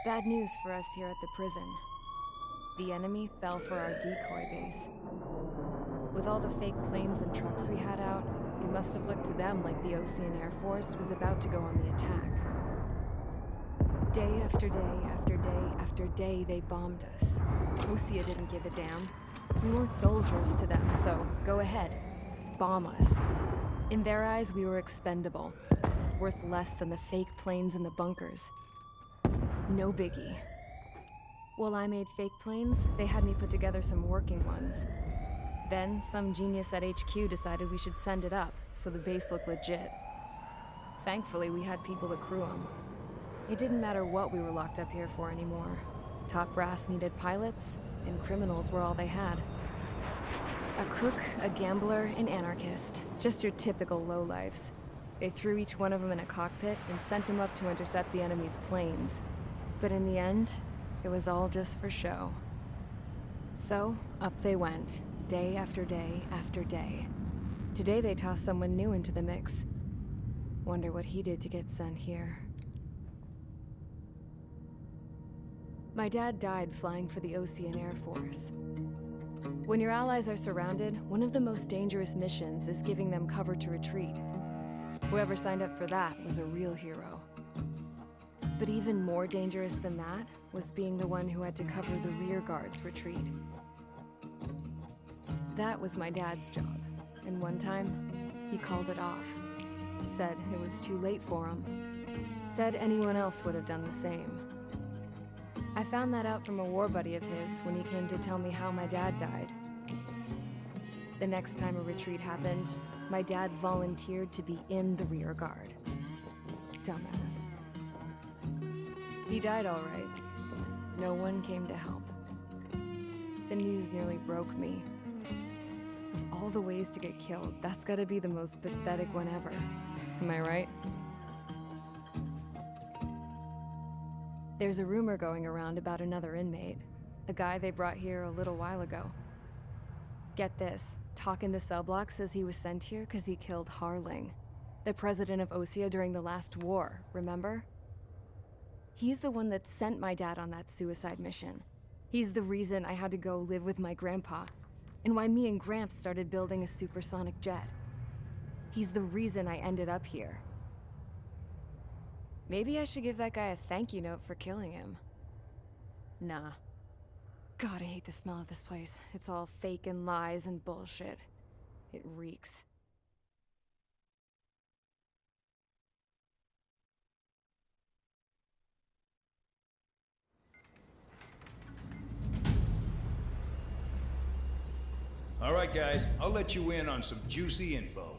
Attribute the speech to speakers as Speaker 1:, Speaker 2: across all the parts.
Speaker 1: Bad news for us here at the prison. The enemy fell for our decoy base. With all the fake planes and trucks we had out, it must have looked to them like the Ocean Air Force was about to go on the attack. Day after day after day after day, they bombed us. Osea didn't give a damn. We weren't soldiers to them, so go ahead. Bomb us. In their eyes, we were expendable. Worth less than the fake planes in the bunkers. No biggie. While I made fake planes, they had me put together some working ones. Then, some genius at HQ decided we should send it up, so the base looked legit. Thankfully, we had people to crew them. It didn't matter what we were locked up here for anymore. Top brass needed pilots, and criminals were all they had. A crook, a gambler, an anarchist. Just your typical lowlifes. They threw each one of them in a cockpit and sent them up to intercept the enemy's planes. But in the end, it was all just for show. So, up they went, day after day after day. Today they tossed someone new into the mix. Wonder what he did to get sent here. My dad died flying for the Ocean Air Force. When your allies are surrounded, one of the most dangerous missions is giving them cover to retreat. Whoever signed up for that was a real hero. But even more dangerous than that was being the one who had to cover the rear guard's retreat. That was my dad's job, and one time, he called it off. Said it was too late for him. Said anyone else would have done the same. I found that out from a war buddy of his when he came to tell me how my dad died. The next time a retreat happened, my dad volunteered to be in the rear guard. Dumbass. He died all right. No one came to help. The news nearly broke me. Of all the ways to get killed, that's gotta be the most pathetic one ever. Am I right? There's a rumor going around about another inmate. A guy they brought here a little while ago. Get this, Talk in the cell block says he was sent here because he killed Harling, the president of Osea during the last war, remember? He's the one that sent my dad on that suicide mission. He's the reason I had to go live with my grandpa, and why me and Gramps started building a supersonic jet. He's the reason I ended up here. Maybe I should give that guy a thank you note for killing him. Nah. God, I hate the smell of this place. It's all fake and lies and bullshit. It reeks.
Speaker 2: All right, guys, I'll let you in on some juicy info.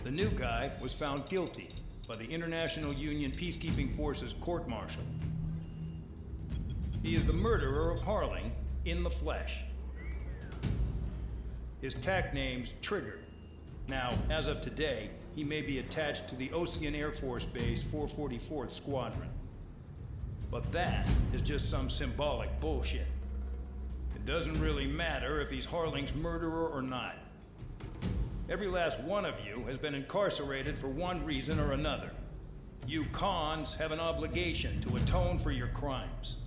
Speaker 2: The new guy was found guilty by the International Union Peacekeeping Forces court-martial. He is the murderer of Harling in the flesh. His tack name's Trigger. Now, as of today, he may be attached to the Ocean Air Force Base 444th Squadron. But that is just some symbolic bullshit. It doesn't really matter if he's Harling's murderer or not. Every last one of you has been incarcerated for one reason or another. You cons have an obligation to atone for your crimes.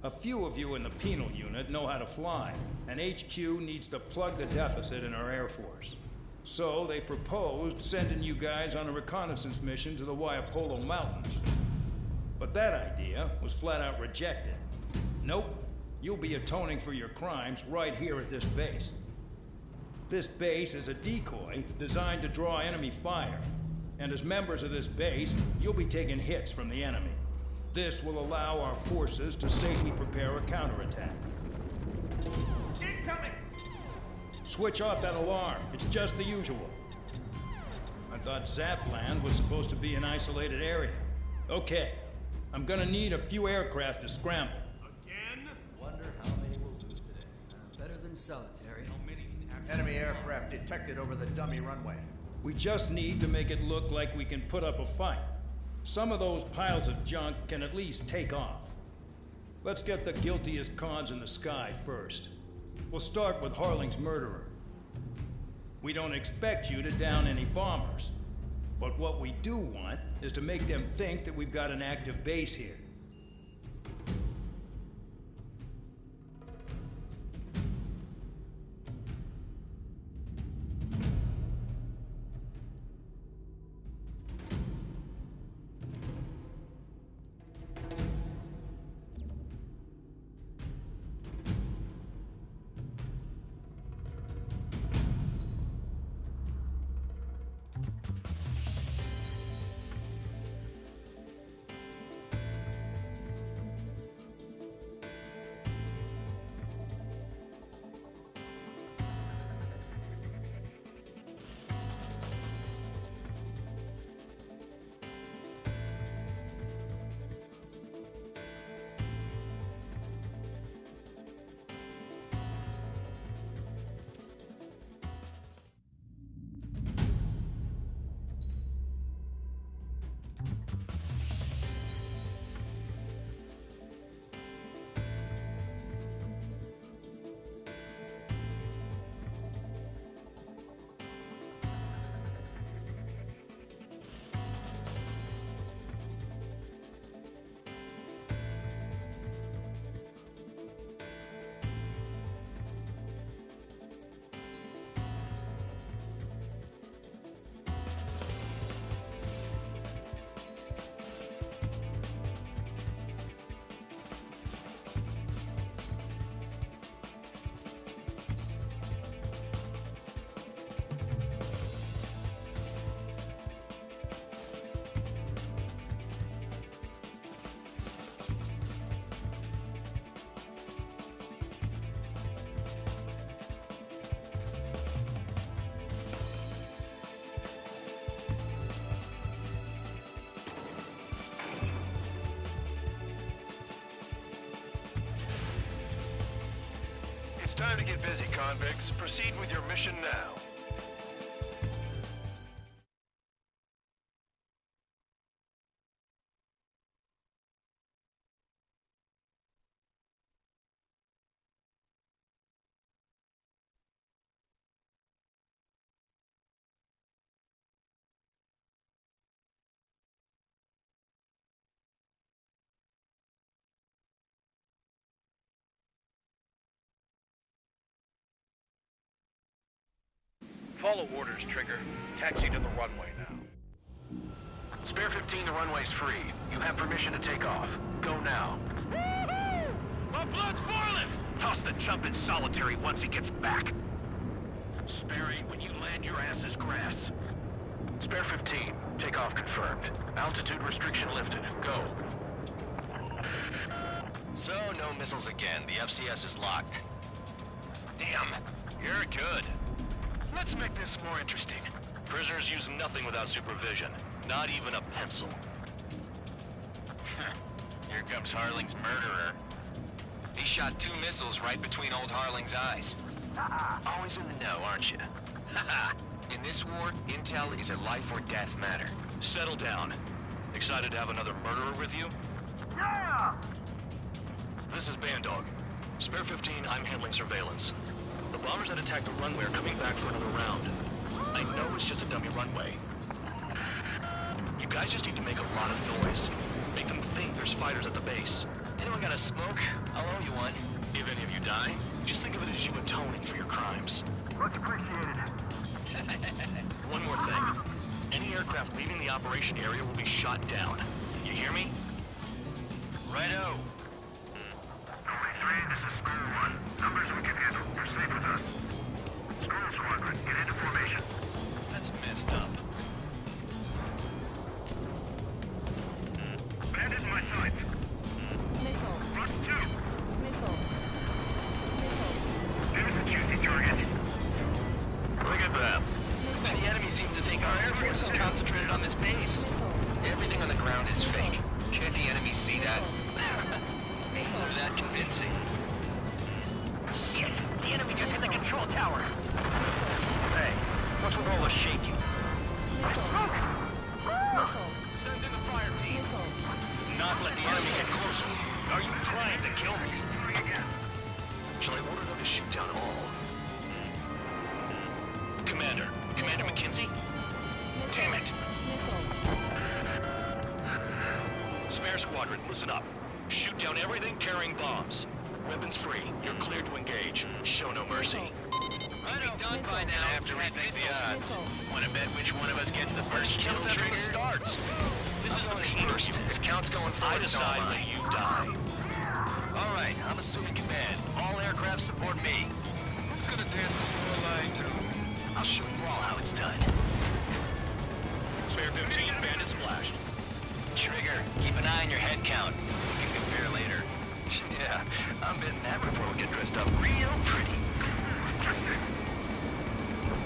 Speaker 2: A few of you in the penal unit know how to fly, and HQ needs to plug the deficit in our Air Force. So they proposed sending you guys on a reconnaissance mission to the Waiapolo Mountains. But that idea was flat out rejected. Nope. You'll be atoning for your crimes right here at this base. This base is a decoy designed to draw enemy fire. And as members of this base, you'll be taking hits from the enemy. This will allow our forces to safely prepare a counterattack.
Speaker 3: Incoming!
Speaker 2: Switch off that alarm. It's just the usual. I thought Zapland was supposed to be an isolated area. Okay. I'm gonna need a few aircraft to scramble.
Speaker 3: Wonder how many we'll lose today.
Speaker 4: Better than solitary.
Speaker 3: How many can actually... Enemy aircraft detected over the dummy runway.
Speaker 2: We just need to make it look like we can put up a fight. Some of those piles of junk can at least take off. Let's get the guiltiest cons in the sky first. We'll start with Harling's murderer. We don't expect you to down any bombers. But what we do want is to make them think that we've got an active base here.
Speaker 5: It's time to get busy, convicts. Proceed with your mission now.
Speaker 6: Follow orders, Trigger. Taxi to the runway now.
Speaker 7: Spare 15, the runway's free. You have permission to take off. Go now. Woohoo! My blood's boiling! Toss the chump in solitary once he gets back. Spare 8, when you land, your ass is grass. Spare 15, takeoff confirmed. Altitude restriction lifted. Go.
Speaker 8: So, no missiles again. The FCS is locked. Damn, you're good.
Speaker 5: Let's make this more interesting. Prisoners use nothing without supervision. Not even a pencil.
Speaker 8: Here comes Harling's murderer. He shot 2 missiles right between old Harling's eyes. Always in the know, aren't you? In this war, intel is a life or death matter.
Speaker 5: Settle down. Excited to have another murderer with you?
Speaker 7: Yeah!
Speaker 5: This is Bandog. Spare 15, I'm handling surveillance. The bombers that attacked the runway are coming back for another round. I know it's just a dummy runway. You guys just need to make a lot of noise. Make them think there's fighters at the base.
Speaker 8: Anyone got a smoke? I'll owe you one.
Speaker 5: If any of you die, just think of it as you atoning for your crimes.
Speaker 7: Much appreciated.
Speaker 5: One more thing. Any aircraft leaving the operation area will be shot down. You hear me?
Speaker 8: Righto.
Speaker 7: Only 3, this is Squirrel 1. Numbers we can handle. Proceed with us. Squirrel Squadron, get into formation.
Speaker 8: That's messed up.
Speaker 7: Bandit in my sights.
Speaker 1: Missile.
Speaker 7: Front 2.
Speaker 1: Missile. Missile.
Speaker 7: There's a juicy target.
Speaker 8: Look at that. The enemy seems to think our Air Force is concentrated on this base. Everything on the ground is fake. Can't the enemy see that? Is it that convincing?
Speaker 7: Shit! The enemy just hit the control tower.
Speaker 6: Hey, what's with all the shaking?
Speaker 7: Smoke!
Speaker 1: Missile.
Speaker 7: Send in the fire team.
Speaker 1: Missile.
Speaker 6: Not let the enemy get closer.
Speaker 7: Are you trying to kill me?
Speaker 5: Shall I order them to shoot down all? Commander McKenzie? Damn it! Spare Squadron, listen up. Shoot down everything carrying bombs. Weapons free. You're cleared to engage. Show no mercy.
Speaker 8: I'd be done by now after we think the odds. Want to bet which one of us gets the first kill trigger?
Speaker 7: starts.
Speaker 5: This is the first.
Speaker 8: If count's going forward,
Speaker 5: I decide when you die.
Speaker 8: All right, I'm assuming command. All aircraft support me.
Speaker 7: Who's gonna dance the floor line to?
Speaker 8: I'll show you all how it's done.
Speaker 5: Spare 15, bandit splashed.
Speaker 8: Trigger, keep an eye on your head count. We can compare later. Yeah, I'm betting that before we get dressed up real pretty.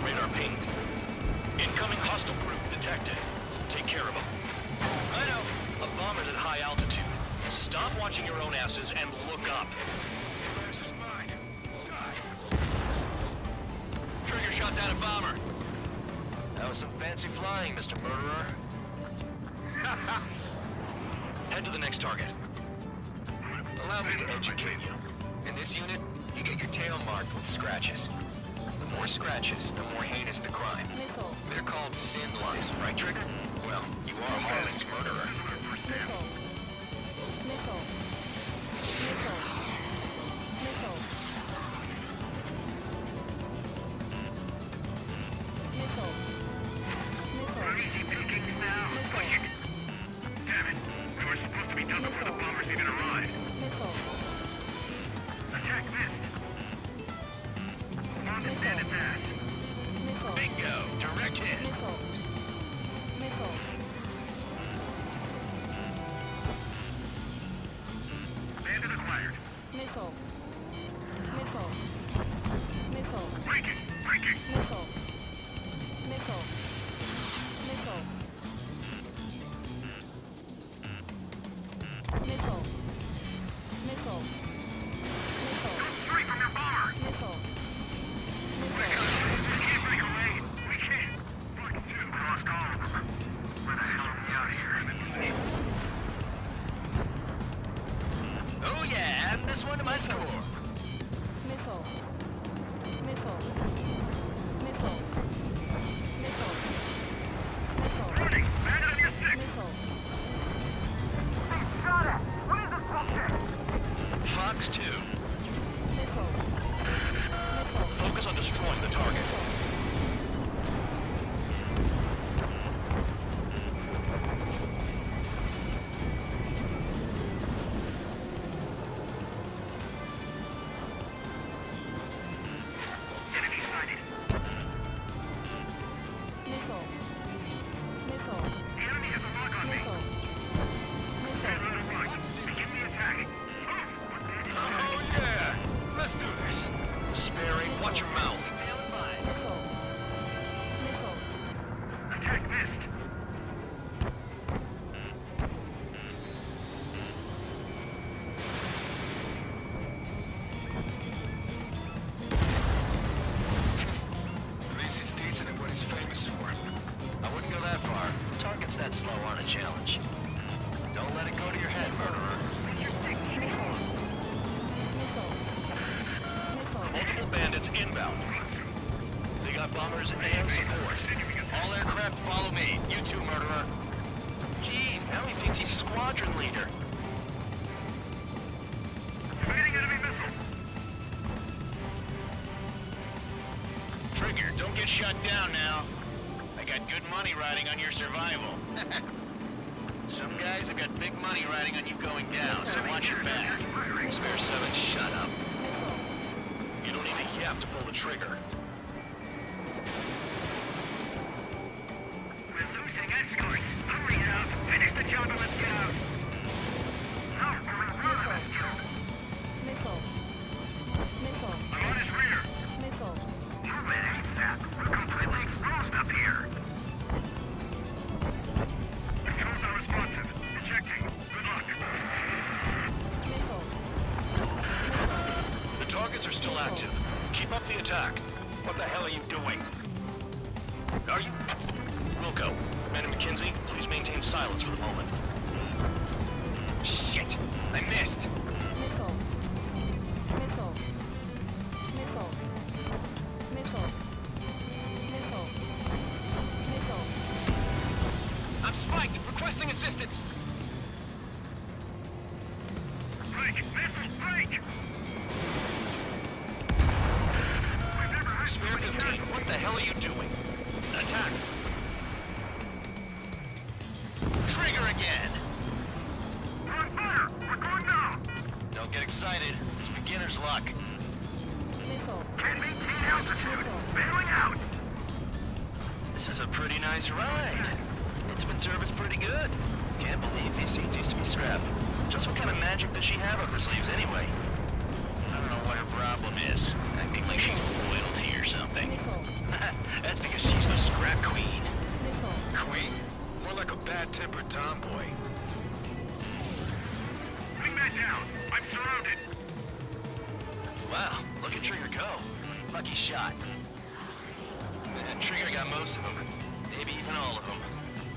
Speaker 5: Radar pinged. Incoming hostile group detected. Take care of them.
Speaker 8: I know.
Speaker 5: A bomber's at high altitude. Stop watching your own asses and look up.
Speaker 7: This is mine.
Speaker 8: Trigger shot down a bomber. That was some fancy flying, Mr. Murderer.
Speaker 5: Head to the next target.
Speaker 8: Allow me to educate you. In this unit, you get your tail marked with scratches. The more scratches, the more heinous the crime.
Speaker 1: Missile.
Speaker 8: They're called sin lines, right, Trigger? Well, you are Harling's murderer.
Speaker 1: Missile. Missile. Missile. Missile. Missile. Missile.
Speaker 7: Easy pickings now. Push it. Damn it. We were supposed to be done before the bombers even arrived.
Speaker 1: Missile.
Speaker 7: Attack missed. On the bandit's ass.
Speaker 1: Missile.
Speaker 8: Bingo! Direct hit!
Speaker 1: Missile. Missile.
Speaker 8: my score.
Speaker 1: Missile. Missile. Missile. Missile. Missile.
Speaker 6: Running! Man on your six!
Speaker 1: Missile.
Speaker 6: Got it! What is this bullshit?
Speaker 8: Fox 2.
Speaker 1: Missile. Missile.
Speaker 5: Focus on destroying the target.
Speaker 6: Enemy sighted.
Speaker 1: Missile. Missile.
Speaker 6: The enemy has a lock on me.
Speaker 1: Missile.
Speaker 6: Stand on the run. Begin the attack.
Speaker 8: Oh yeah! Let's do this.
Speaker 5: Sperry, watch your mouth.
Speaker 8: Stand by.
Speaker 1: Missile. Missile.
Speaker 6: Attack missed.
Speaker 8: At least he's decent at what he's famous for. I wouldn't go that far. Targets that slow aren't a challenge. Don't let it go to your head, murderer.
Speaker 1: Missile. Missile.
Speaker 5: Multiple bandits inbound. They got bombers and support.
Speaker 8: All aircraft follow me. You too, murderer. Geez, now he thinks he's squadron leader.
Speaker 6: Fighting enemy missile.
Speaker 8: Trigger, don't get shut down now. I got good money riding on your survival. Some guys have got big money riding on you going down, so watch your back.
Speaker 5: Spare 7, shut up. You don't need a yap to pull the trigger.
Speaker 6: We're losing escorts. Hurry up. Finish the job and let's get out. No, we're in front of this job.
Speaker 1: Missile. Missile.
Speaker 6: I'm on his rear.
Speaker 1: Missile.
Speaker 6: You man ain't that. We're completely exposed up here. Controls are responsive. Ejecting. Good luck.
Speaker 1: Missile.
Speaker 5: The targets are still active. Keep up the attack.
Speaker 6: What the hell are you doing?
Speaker 8: Are you?
Speaker 5: Wilco, Commander McKenzie, please maintain silence for the moment.
Speaker 8: Shit! I missed!
Speaker 1: Missile. Missile. Missile. Missile. Missile. Missile.
Speaker 8: I'm spiked! Requesting assistance!
Speaker 6: Break! Missile, break!
Speaker 5: Spare 15, what the hell are you doing? Attack!
Speaker 8: Trigger again!
Speaker 6: We're on fire! We're going down!
Speaker 8: Don't get excited. It's beginner's luck.
Speaker 1: Missile.
Speaker 6: Can't maintain altitude! Bailing out!
Speaker 8: This is a pretty nice ride. It's been serviced pretty good. Can't believe these seats used to be scrap. Just what kind of magic does she have up her sleeves anyway? I don't know what her problem is. Acting like she's royalty or something.
Speaker 1: Missile.
Speaker 8: That's because she's the scrap queen.
Speaker 1: Missile.
Speaker 8: Queen? More like a bad-tempered tomboy.
Speaker 6: Bring that down! I'm surrounded!
Speaker 8: Wow, look at Trigger go. Lucky shot. And Trigger got most of them. Maybe even all of them.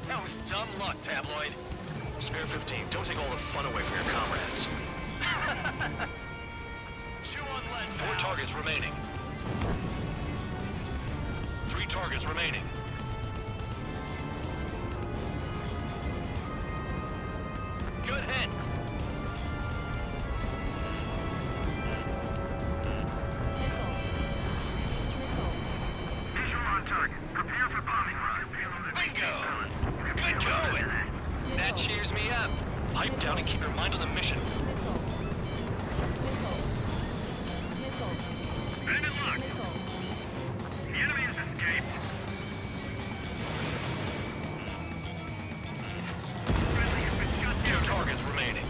Speaker 8: That was dumb luck, Tabloid.
Speaker 5: Spare 15, don't take all the fun away from your comrades.
Speaker 8: Chew on lead
Speaker 5: 4
Speaker 8: now.
Speaker 5: targets remaining. 3 targets remaining.
Speaker 8: Good hit.
Speaker 1: Missile. Missile.
Speaker 6: Visual on target. Prepare for bombing run.
Speaker 8: Bingo. Good going. That cheers me up.
Speaker 5: Pipe down and keep your mind on the mission.
Speaker 1: Missile. Missile. Missile.
Speaker 6: Man in luck!
Speaker 1: Missile.
Speaker 6: The enemy has escaped! Friendly has been shut
Speaker 5: 2
Speaker 6: down!
Speaker 5: targets remaining.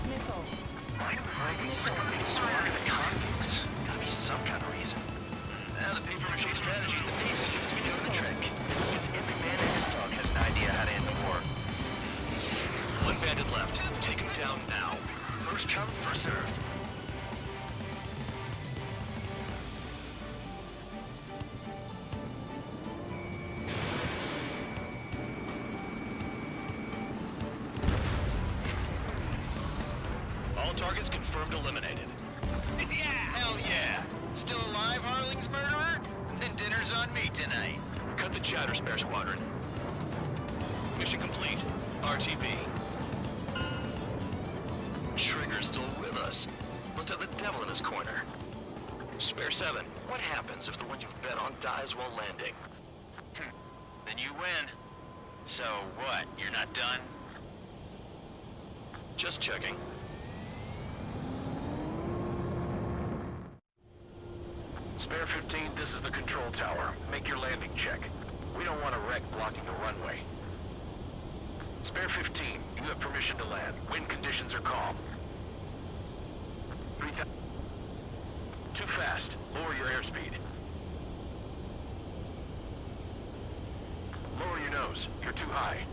Speaker 1: Missile.
Speaker 8: Missile. Smart the convicts. Gotta be some kind of reason. Now the paper-mache strategy at the base seems to be doing the trick. Guess every man and his dog has an idea how to end the war.
Speaker 5: 1 bandit left. Take him down now.
Speaker 8: First come, first served.
Speaker 5: All targets confirmed eliminated.
Speaker 8: Yeah! Hell yeah! Still alive, Harling's murderer? Then dinner's on me tonight.
Speaker 5: Cut the chatter, Spare Squadron. Mission complete. RTB. Trigger's still with us. Must have the devil in his corner. Spare 7, what happens if the one you've bet on dies while landing?
Speaker 8: Then you win. So what, you're not done?
Speaker 5: Just checking.
Speaker 7: Spare 15, this is the control tower. Make your landing check. We don't want a wreck blocking the runway. Spare 15, you have permission to land. Wind conditions are calm. 3,000. Too fast. Lower your airspeed. Lower your nose. You're too high.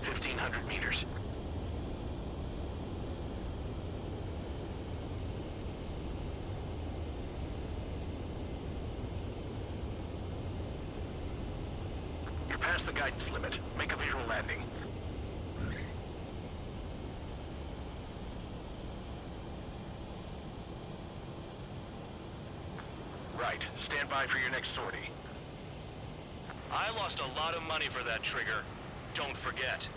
Speaker 7: 1,500 meters. You're past the guidance limit. Make a visual landing. Right. Stand by for your next sortie.
Speaker 5: I lost a lot of money for that trigger. Don't forget.